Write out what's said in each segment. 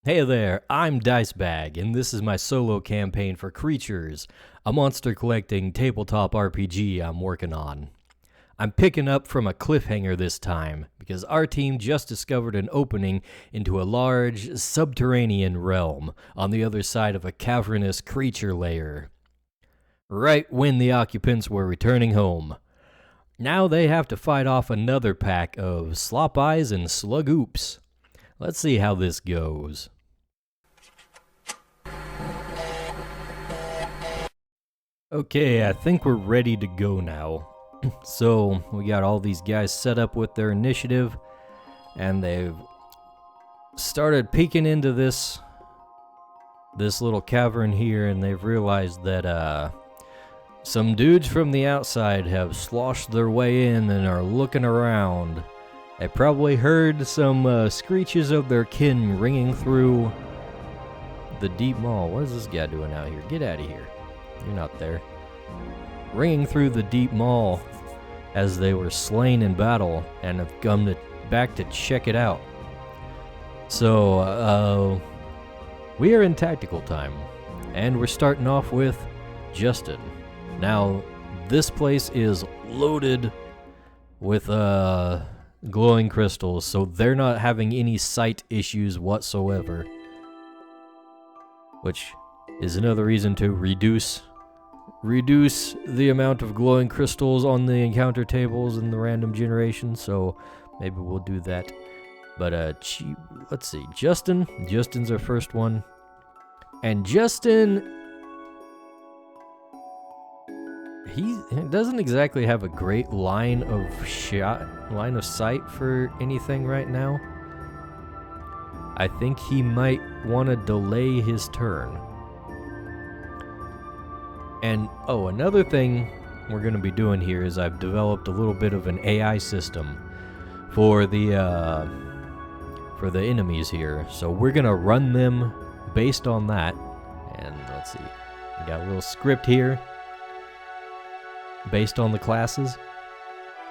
Hey there, I'm Dicebag, and this is my solo campaign for Crytures, a monster collecting tabletop RPG I'm working on. I'm picking up from a cliffhanger this time, because our team just discovered an opening into a large, subterranean realm on the other side of a cavernous creature lair. Right when the occupants were returning home. Now they have to fight off another pack of Slopeyes and Slugoops. Let's see how this goes. Okay, I think we're ready to go now. So, we got all these guys set up with their initiative, and they've started peeking into this little cavern here, and they've realized that some dudes from the outside have sloshed their way in and are looking around. They probably heard some screeches of their kin ringing through the deep maw. What is this guy doing out here? Get out of here. You're not there. Ringing through the deep maw as they were slain in battle and have come back to check it out. So, we are in tactical time, and we're starting off with Justin. Now, this place is loaded with glowing crystals, so they're not having any sight issues whatsoever, which is another reason to reduce the amount of glowing crystals on the encounter tables and the random generation, so maybe we'll do that. But let's see, Justin's our first one, and Justin, he doesn't exactly have a great line of sight for anything right now. I think he might want to delay his turn. And another thing we're going to be doing here is I've developed a little bit of an AI system for the enemies here. So we're going to run them based on that. And let's see, we got a little script here based on the classes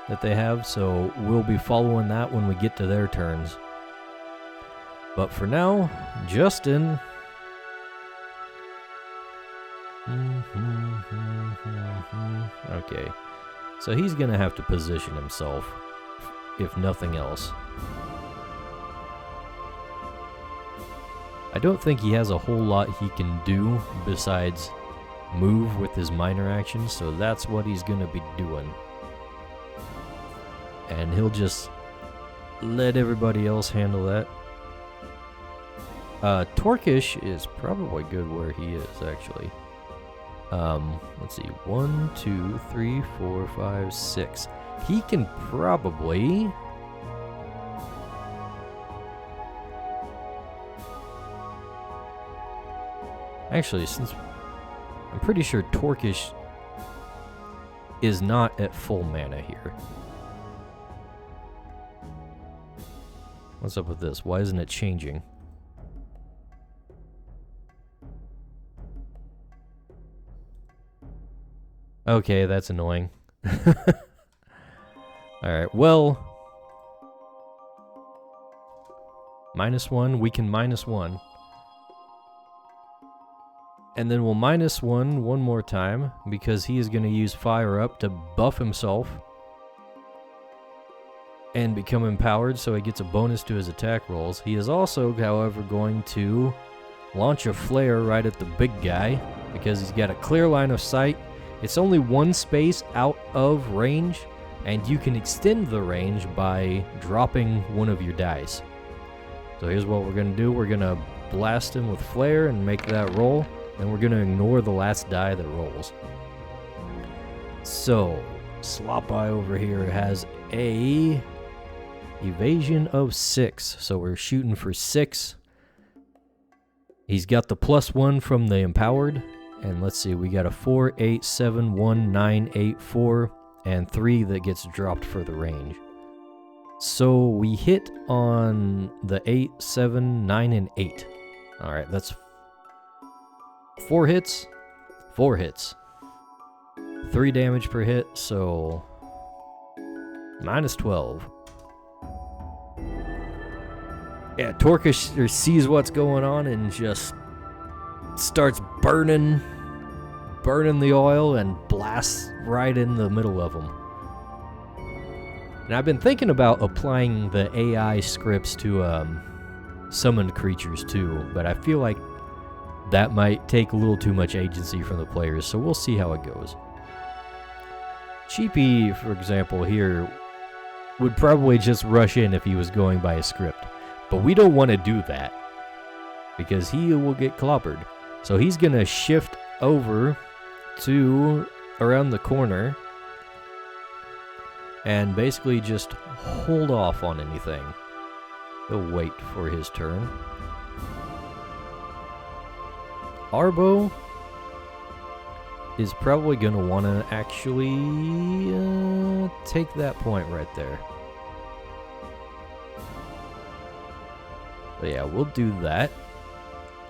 that they have, so we'll be following that when we get to their turns. But for now, Justin. Okay, so he's gonna have to position himself, if nothing else. I don't think he has a whole lot he can do besides move with his minor actions, so that's what he's gonna be doing. And he'll just let everybody else handle that. Torkish is probably good where he is, actually. Let's see, 1, 2, 3, 4, 5, 6. He can probably... Actually, since I'm pretty sure Torkish is not at full mana here. What's up with this? Why isn't it changing? Okay, that's annoying. Alright, well... -1, we can -1. And then we'll -1 one more time, because he is going to use Fire Up to buff himself and become empowered, so he gets a bonus to his attack rolls. He is also, however, going to launch a flare right at the big guy, because he's got a clear line of sight. It's only one space out of range, and you can extend the range by dropping one of your dice. So here's what we're going to do. We're going to blast him with flare and make that roll, and we're going to ignore the last die that rolls. So, Slopeye over here has a evasion of 6, so we're shooting for 6. He's got the +1 from the empowered. And let's see, we got a 4, 8, 7, 1, 9, 8, 4, and 3 that gets dropped for the range. So we hit on the 8, 7, 9, and 8. Alright, that's 4 hits. 4 hits. 3 damage per hit, so -12. Yeah, Torkish sees what's going on and just starts burning the oil and blasts right in the middle of them. And I've been thinking about applying the AI scripts to summoned creatures too, but I feel like that might take a little too much agency from the players, so we'll see how it goes. Cheapy, for example, here would probably just rush in if he was going by a script, but we don't want to do that because he will get clobbered. So he's going to shift over to around the corner and basically just hold off on anything. He'll wait for his turn. Arbo is probably going to want to actually take that point right there. But yeah, we'll do that.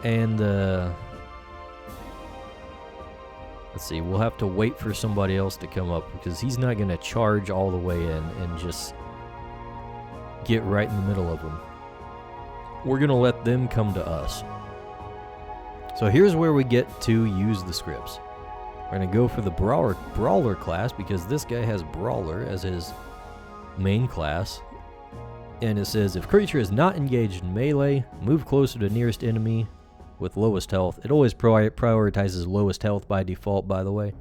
And let's see, we'll have to wait for somebody else to come up because he's not going to charge all the way in and just get right in the middle of them. We're going to let them come to us. So here's where we get to use the scripts. We're going to go for the Brawler class because this guy has Brawler as his main class. And it says, if creature is not engaged in melee, move closer to nearest enemy with lowest health. It always prioritizes lowest health by default, by the way.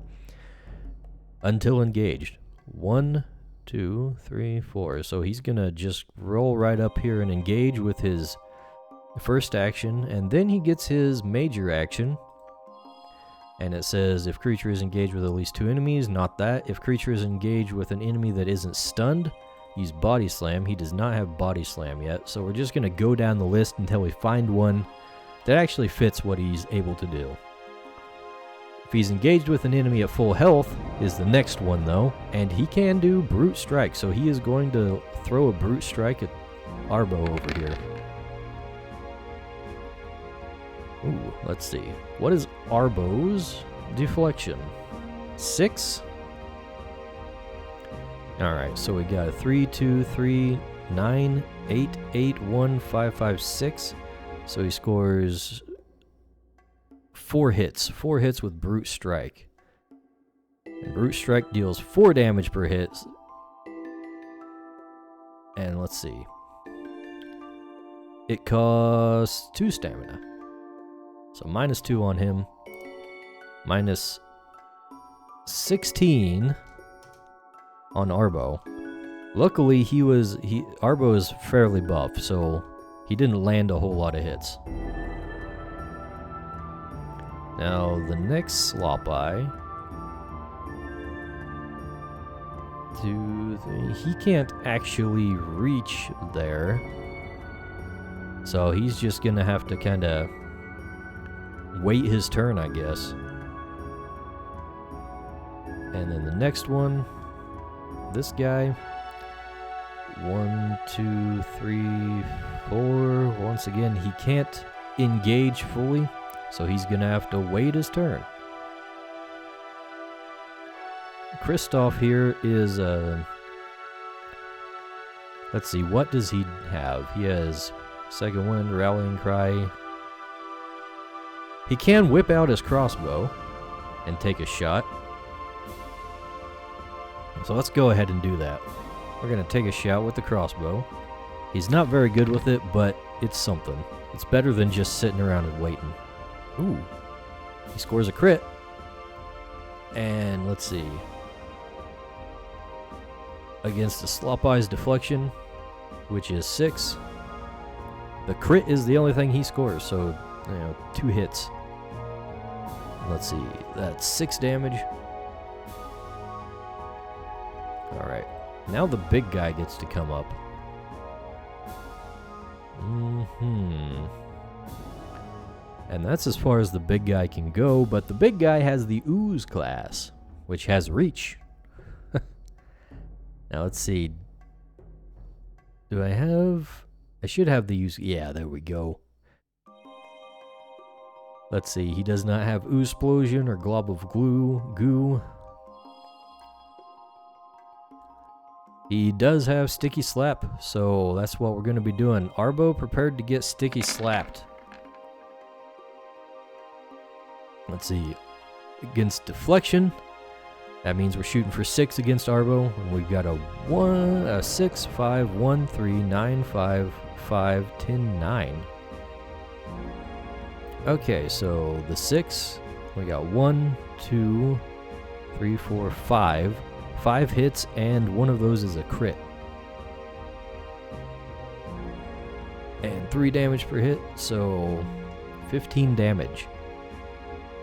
Until engaged. 1, 2, 3, 4. So he's going to just roll right up here and engage with his first action. And then he gets his major action. And it says, if creature is engaged with at least 2 enemies, not that. If creature is engaged with an enemy that isn't stunned, use Body Slam. He does not have Body Slam yet. So we're just going to go down the list until we find one that actually fits what he's able to do. If he's engaged with an enemy at full health is the next one though, and he can do Brute Strike, so he is going to throw a Brute Strike at Arbo over here. Ooh, let's see. What is Arbo's deflection? 6? Alright, so we got a 3, 2, 3, 9, 8, 8, 1, 5, 5, 6. So he scores 4 hits. 4 hits with Brute Strike. And Brute Strike deals 4 damage per hit. And let's see. It costs 2 stamina. So -2 on him. Minus 16 on Arbo. Luckily, Arbo is fairly buff, so he didn't land a whole lot of hits. Now, the next Slopeye. 2, 3. He can't actually reach there. So he's just gonna have to kind of wait his turn, I guess. And then the next one, this guy. 1, 2, 3, 4. Once again, he can't engage fully, so he's gonna have to wait his turn. Kristoff here is let's see, what does he have? He has Second Wind, Rallying Cry. He can whip out his crossbow and take a shot. So let's go ahead and do that. We're going to take a shot with the crossbow. He's not very good with it, but it's something. It's better than just sitting around and waiting. Ooh. He scores a crit. And let's see. Against the Slopeye's deflection, which is 6. The crit is the only thing he scores, so, 2 hits. Let's see. That's 6 damage. Alright. Now the big guy gets to come up. And that's as far as the big guy can go, but the big guy has the Ooze class, which has Reach. Now let's see. Do I have... I should have the Ooze... Yeah, there we go. Let's see. He does not have Ooze Explosion or Glob of Goo. He does have Sticky Slap, so that's what we're going to be doing. Arbo prepared to get Sticky Slapped. Let's see. Against Deflection, that means we're shooting for 6 against Arbo, and we've got a 6, 5, 1, 3, 9, 5, 5, 10, 9. Okay, so the 6, we got 1, 2, 3, 4, 5. 5 hits, and one of those is a crit. And 3 damage per hit, so 15 damage.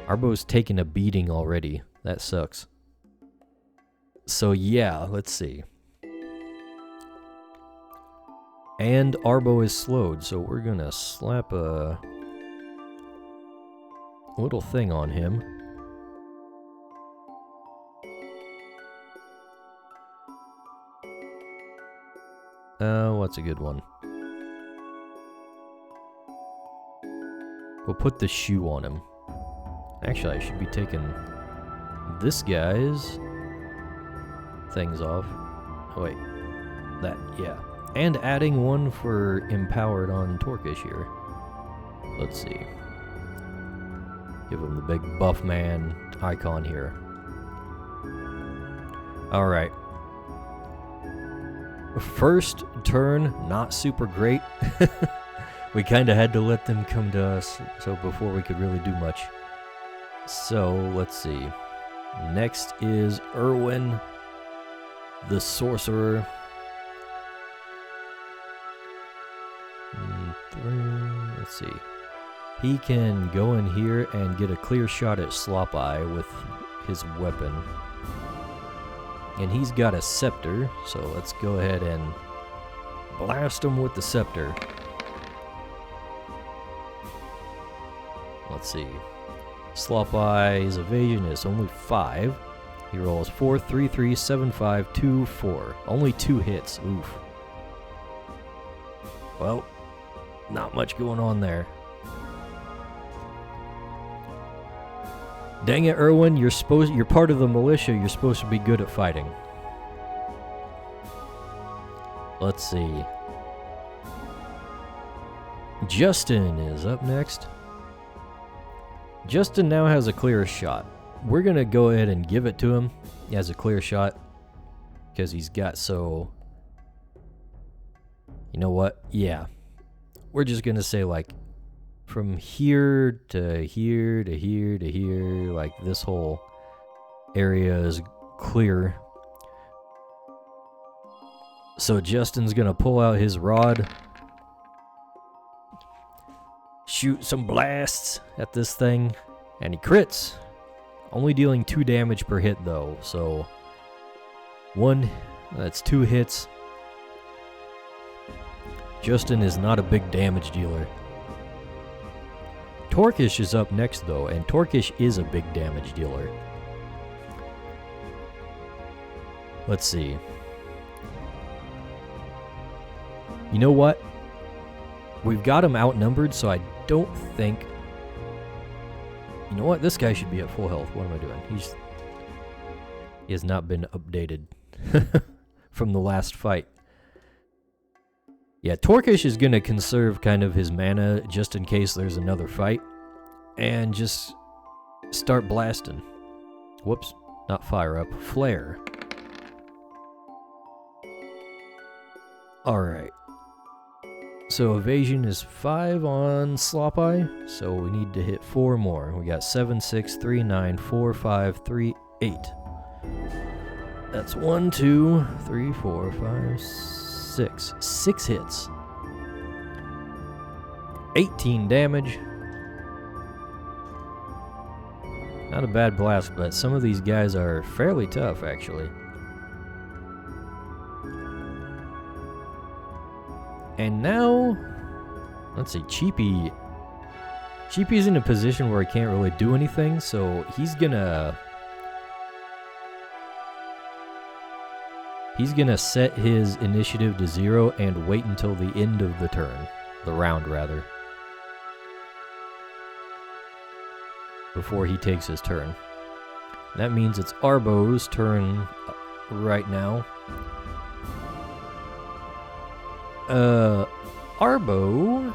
Arbo's taking a beating already. That sucks. So yeah, let's see. And Arbo is slowed, so we're gonna slap a little thing on him. What's a good one? We'll put the shoe on him. Actually, I should be taking this guy's things off. Oh, wait. That, yeah. And adding one for empowered on Torkish here. Let's see. Give him the big buff man icon here. Alright. First turn, not super great. We kind of had to let them come to us so before we could really do much. So, let's see. Next is Erwin, the sorcerer. 3, let's see. He can go in here and get a clear shot at Slopeye with his weapon. And he's got a scepter, so let's go ahead and blast him with the scepter. Let's see. Slopeye's evasion is only 5. He rolls 4, 3, 3, 7, 5, 2, 4. Only 2 hits. Oof. Well, not much going on there. Dang it, Erwin, you're part of the militia, you're supposed to be good at fighting. Let's see. Justin is up next. Justin now has a clear shot. We're gonna go ahead and give it to him. He has a clear shot because he's got so... You know what? Yeah. We're just gonna say like from here to here to here to here, like this whole area is clear. So Justin's gonna pull out his rod, shoot some blasts at this thing, and he crits. Only dealing 2 damage per hit though, so that's 2 hits. Justin is not a big damage dealer. Torkish is up next though, and Torkish is a big damage dealer. Let's see. You know what? We've got him outnumbered, so I don't think... You know what? This guy should be at full health. What am I doing? He has not been updated from the last fight. Yeah, Torkish is going to conserve kind of his mana just in case there's another fight. And just start blasting. Whoops, not fire up, flare. Alright. So evasion is 5 on Slopeye, so we need to hit 4 more. We got 7, 6, 3, 9, 4, 5, 3, 8. That's 1, 2, 3, 4, 5, 6. 6 hits. 18 damage. Not a bad blast, but some of these guys are fairly tough, actually. And now, let's see, Cheapy. Cheapy's in a position where he can't really do anything, so he's gonna set his initiative to 0 and wait until the end of the turn. The round, rather. Before he takes his turn. That means it's Arbo's turn right now. Arbo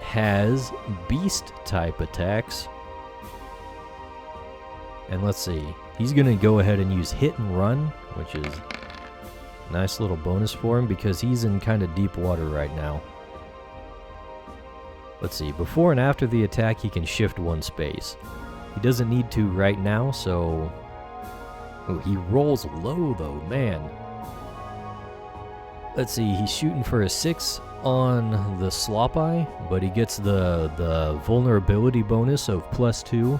has beast type attacks. And let's see. He's going to go ahead and use hit and run, which is a nice little bonus for him because he's in kind of deep water right now. Let's see. Before and after the attack, he can shift one space. He doesn't need to right now, so... Oh, he rolls low though, man. Let's see, he's shooting for a 6 on the Slopeye, but he gets the vulnerability bonus of +2.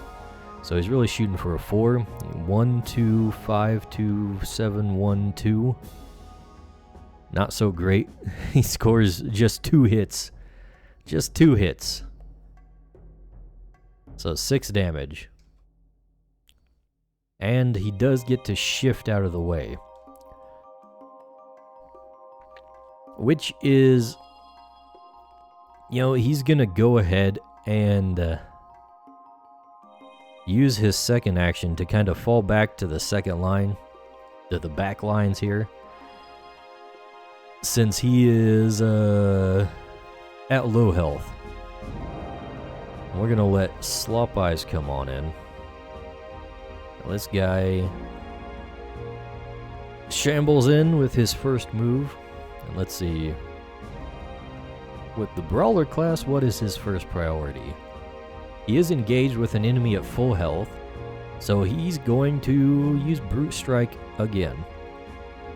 So he's really shooting for a 4. 1, 2, 5, 2, 7, 1, 2. Not so great. He scores just 2 hits. Just 2 hits. So 6 damage. And he does get to shift out of the way. Which is... You know, he's gonna go ahead and use his second action to kind of fall back to the second line. To the back lines here. Since he is at low health. We're gonna let Slopeyes come on in. This guy shambles in with his first move. And let's see. With the Brawler class, what is his first priority? He is engaged with an enemy at full health, so he's going to use Brute Strike again.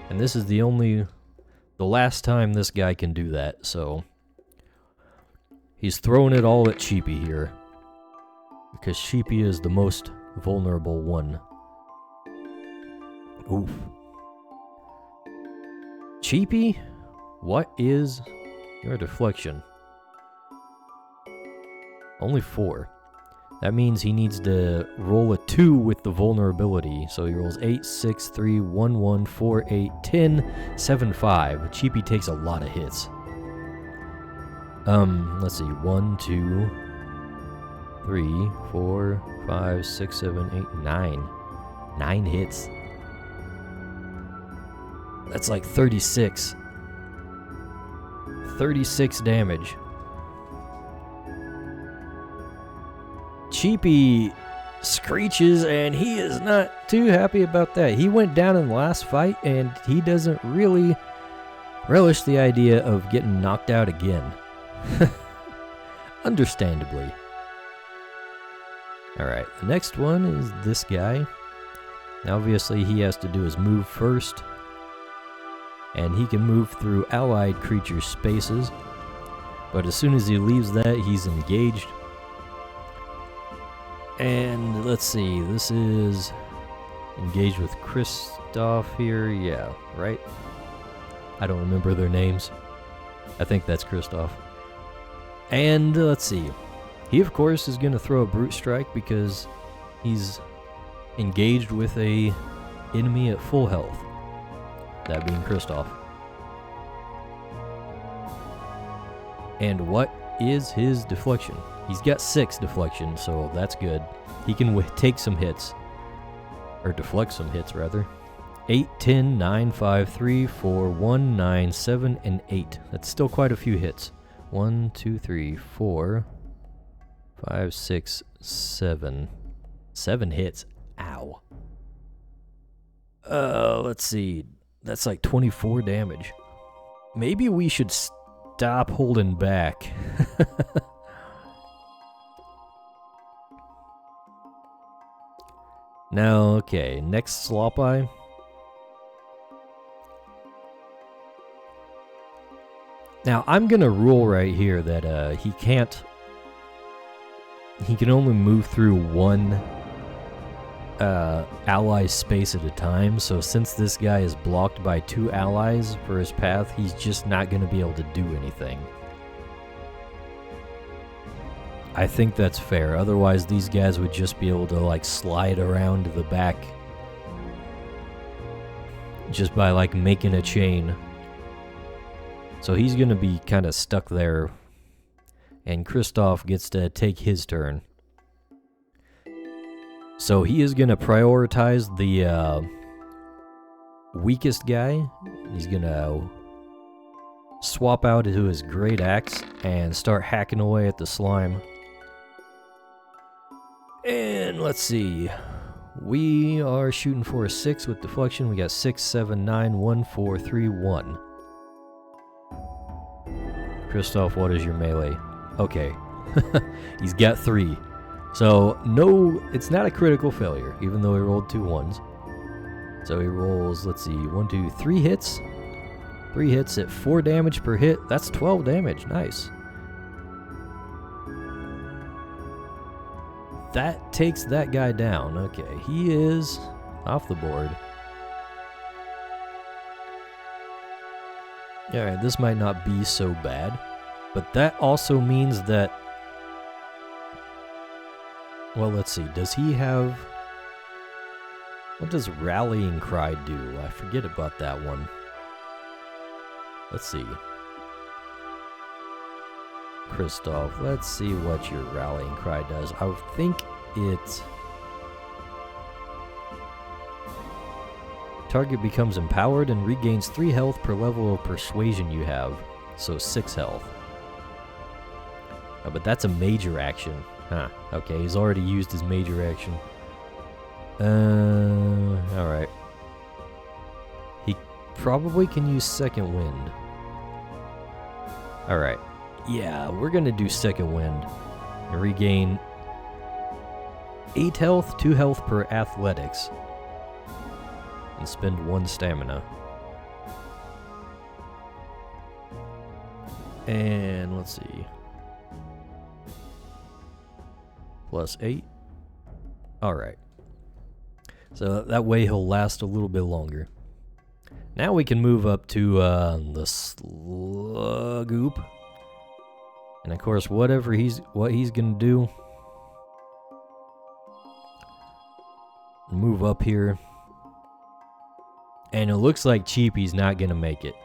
And this is the last time this guy can do that, so... He's throwing it all at Cheapy here. Because Cheapy is the most vulnerable one. Oof. Cheapy, what is your deflection? Only 4. That means he needs to roll a 2 with the vulnerability. So he rolls 8, 6, 3, 1, 1, 4, 8, 10, 7, 5. Cheapy takes a lot of hits. Let's see. 1, 2, 3, 4, 5, 6, 7, 8, 9. 9 hits. That's like 36. 36 damage. Cheapy screeches, and he is not too happy about that. He went down in the last fight, and he doesn't really relish the idea of getting knocked out again. Understandably. Alright, the next one is this guy. Now obviously he has to do his move first. And he can move through allied creature spaces. But as soon as he leaves that, he's engaged. And let's see, this is engaged with Kristoff here. Yeah, right? I don't remember their names. I think that's Kristoff. And let's see. He, of course, is going to throw a Brute Strike because he's engaged with a enemy at full health. That being Kristoff. And what is his deflection? He's got 6 deflection, so that's good. He can take some hits. Or deflect some hits, rather. 8, 10, 9, 5, 3, 4, 1, 9, 7, and 8. That's still quite a few hits. 1, 2, 3, 4, 5, 6, 7. 7 hits. Ow. Let's see. That's like 24 damage. Maybe we should stop holding back. Now, okay, next Slopeye. Now, I'm gonna rule right here that he can only move through one ally space at a time, so since this guy is blocked by 2 allies for his path, he's just not gonna be able to do anything. I think that's fair, otherwise these guys would just be able to like slide around the back just by like making a chain. So he's gonna be kind of stuck there, and Kristoff gets to take his turn. So he is gonna prioritize the weakest guy. He's gonna swap out into his great axe and start hacking away at the slime. And let's see. We are shooting for a 6 with deflection. We got 6, 7, 9, 1, 4, 3, 1. Kristoff, what is your melee? Okay. He's got 3. So, no, it's not a critical failure, even though he rolled 2 1s. So he rolls, let's see, 1, 2, 3 hits. 3 hits at 4 damage per hit. That's 12 damage. Nice. That takes that guy down. Okay, he is off the board. Alright, this might not be so bad. But that also means that... Well, let's see. Does he have... What does Rallying Cry do? I forget about that one. Let's see. Kristoff, let's see what your Rallying Cry does. I think it... Target becomes empowered and regains 3 health per level of persuasion you have. So 6 health. Oh, but that's a major action. Huh. Okay, he's already used his major action. Alright. He probably can use Second Wind. Alright. Yeah, we're gonna do Second Wind. And regain 8 health, 2 health per athletics. And spend 1 stamina. And let's see. Plus 8. Alright. So that way he'll last a little bit longer. Now we can move up to the Sluggoop. And of course, what he's gonna do, move up here. And it looks like Cheapy's not gonna make it.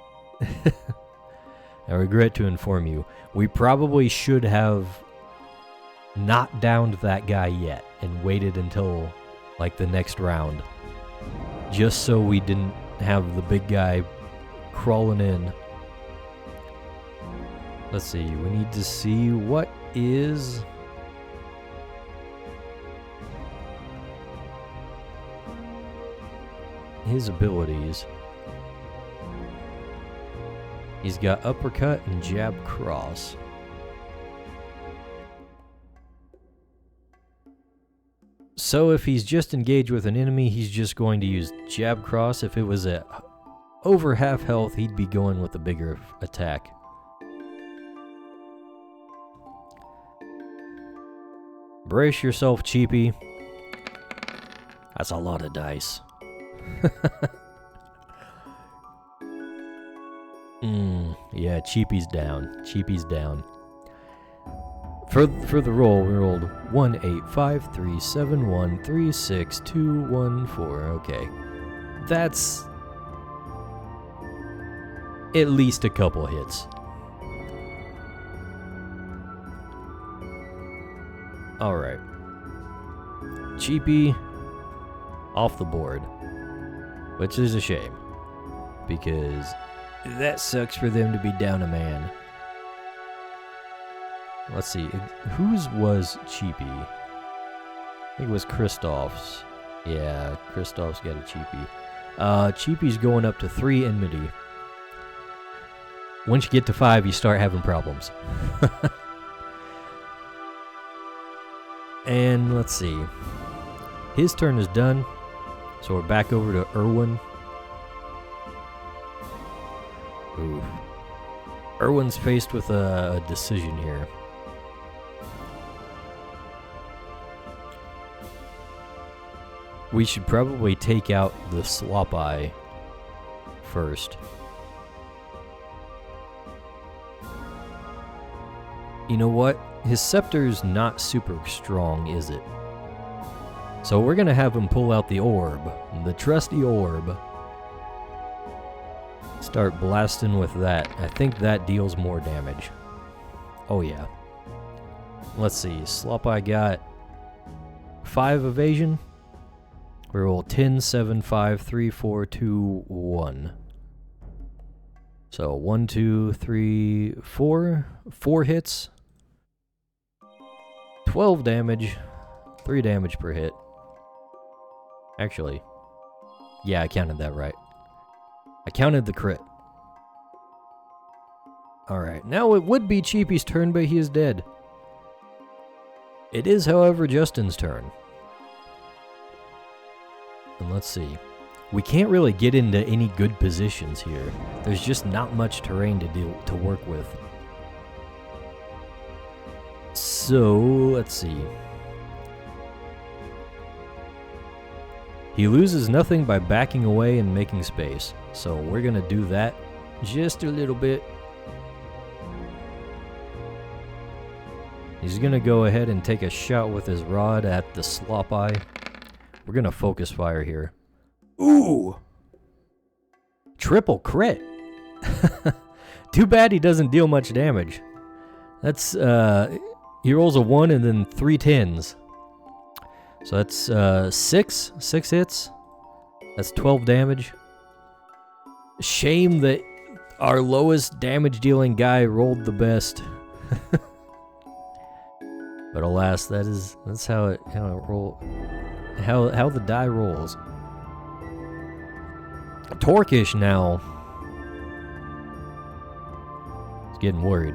I regret to inform you, we probably should have not downed that guy yet and waited until like the next round, just so we didn't have the big guy crawling in. Let's see, we need to see what is his abilities. He's got uppercut and jab cross. So if he's just engaged with an enemy, he's just going to use jab cross. If it was at over half health, he'd be going with a bigger attack. Brace yourself, Cheapy. That's a lot of dice. Yeah, Cheapy's down. Cheapy's down. For the roll, we rolled 1, 8, 5, 3, 7, 1, 3, 6, 2, 1, 4. Okay. That's at least a couple hits. Alright. Cheapy off the board. Which is a shame. Because that sucks for them to be down a man. Let's see, whose was Cheapy? I think it was Kristoff's. Yeah, Kristoff's got a Cheapy. Cheapy's going up to 3 enmity. Once you get to 5, you start having problems. And let's see. His turn is done. So we're back over to Erwin. Ooh. Erwin's faced with a decision here. We should probably take out the Slopeye first. You know what? His scepter's not super strong, is it? So we're gonna have him pull out the orb, the trusty orb. Start blasting with that. I think that deals more damage. Oh yeah. Let's see, Slopeye got 5 evasion. We roll 10, 7, 5, 3, 4, 2, 1. So 1, 2, 3, 4. 4 hits. 12 damage. 3 damage per hit. Actually, yeah, I counted that right. I counted the crit. Alright, now it would be Cheapy's turn, but he is dead. It is, however, Justin's turn. And let's see. We can't really get into any good positions here. There's just not much terrain to work with. So, let's see. He loses nothing by backing away and making space. So we're going to do that just a little bit. He's going to go ahead and take a shot with his rod at the Slopeye. We're going to focus fire here. Ooh! Triple crit! Too bad he doesn't deal much damage. That's, he rolls a 1 and then 3 10s. So that's 6 hits. That's 12 damage. Shame that our lowest damage dealing guy rolled the best. But alas, that's how it how the die rolls. Torkish now is getting worried.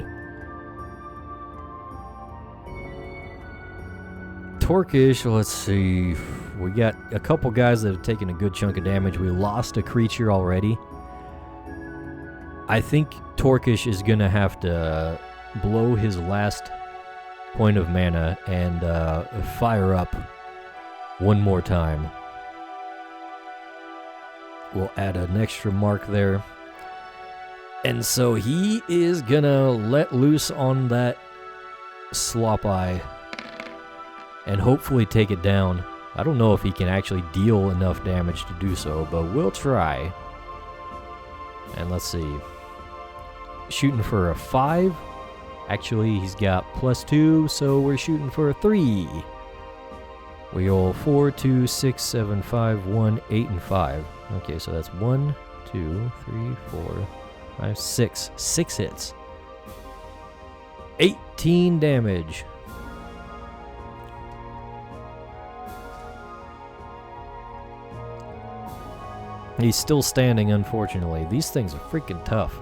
Torkish, let's see. We got a couple guys that have taken a good chunk of damage. We lost a creature already. I think Torkish is going to have to blow his last point of mana and fire up one more time. We'll add an extra mark there. And so he is going to let loose on that Slopeye and hopefully take it down. I don't know if he can actually deal enough damage to do so, but we'll try. And let's see. Shooting for a 5. Actually, he's got +2, so we're shooting for a 3. We roll 4, 2, 6, 7, 5, 1, 8, and 5. Okay, so that's 1, 2, 3, 4, 5, 6. 6 hits. 18 damage. He's still standing, unfortunately. These things are freaking tough.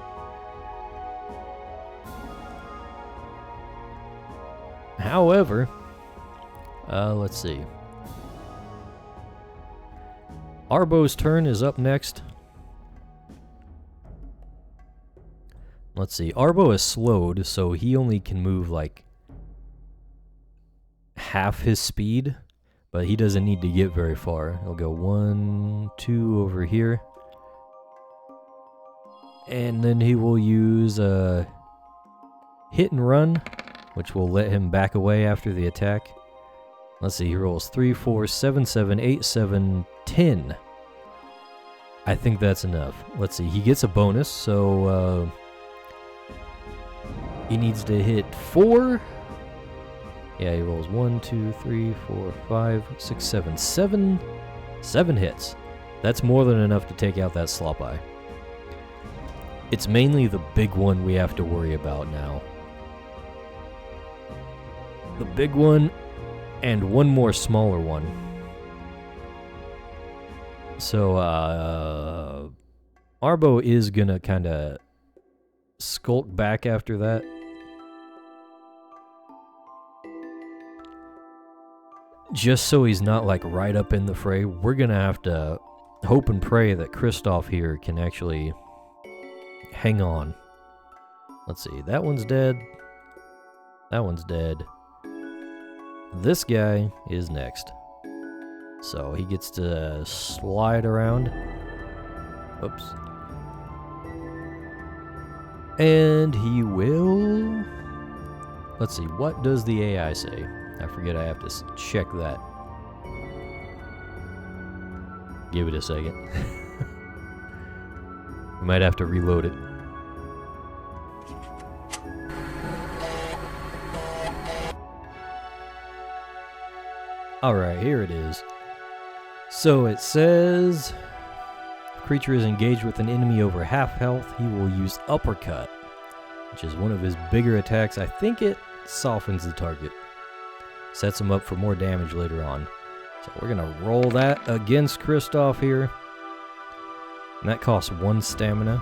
However, let's see. Arbo's turn is up next. Let's see. Arbo is slowed, so he only can move like half his speed, but he doesn't need to get very far. He'll go 1, 2 over here. And then he will use a hit and run, which will let him back away after the attack. Let's see, he rolls 3, 4, 7, 7, 8, 7, 10. I think that's enough. Let's see, he gets a bonus, so he needs to hit 4. Yeah, he rolls 1, 2, 3, 4, 5, 6, 7, 7. 7 hits. That's more than enough to take out that Slopeye. It's mainly the big one we have to worry about now. The big one and one more smaller one. So, Arbo is gonna kinda skulk back after that. Just so he's not like right up in the fray, we're gonna have to hope and pray that Kristoff here can actually hang on. Let's see, that one's dead. That one's dead. This guy is next. So he gets to slide around. Oops. And he will... Let's see, what does the AI say? I forget, I have to check that. Give it a second. We might have to reload it. Alright, here it is. So it says, of creature is engaged with an enemy over half health, he will use Uppercut, which is one of his bigger attacks. I think it softens the target. Sets him up for more damage later on. So we're going to roll that against Kristoff here. And that costs 1 stamina.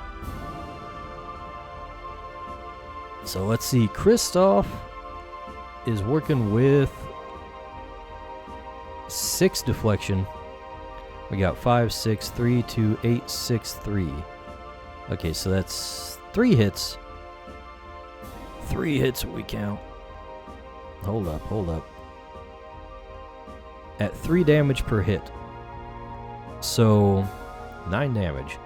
So let's see. Kristoff is working with 6 deflection. We got 5, 6, 3, 2, 8, 6, 3. Okay, so that's 3 hits. 3 hits we count. Hold up. At 3 damage per hit. So 9 damage.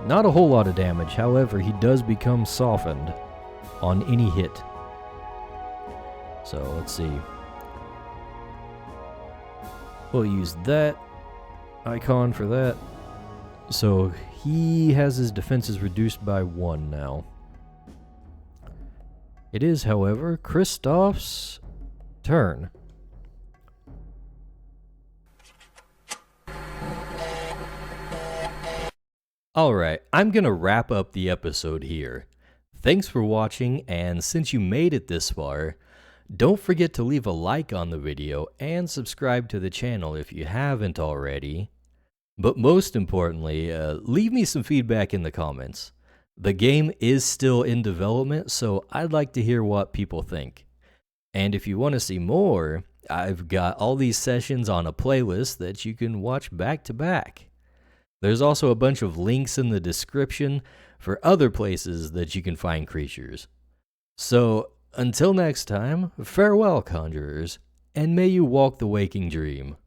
Not a whole lot of damage, however, he does become softened on any hit. So let's see. We'll use that icon for that. So he has his defenses reduced by 1 now. It is, however, Kristoff's turn. Alright, I'm gonna wrap up the episode here. Thanks for watching, and since you made it this far, don't forget to leave a like on the video and subscribe to the channel if you haven't already. But most importantly, leave me some feedback in the comments. The game is still in development, so I'd like to hear what people think. And if you want to see more, I've got all these sessions on a playlist that you can watch back to back. There's also a bunch of links in the description for other places that you can find creatures. So, until next time, farewell, conjurers, and may you walk the waking dream.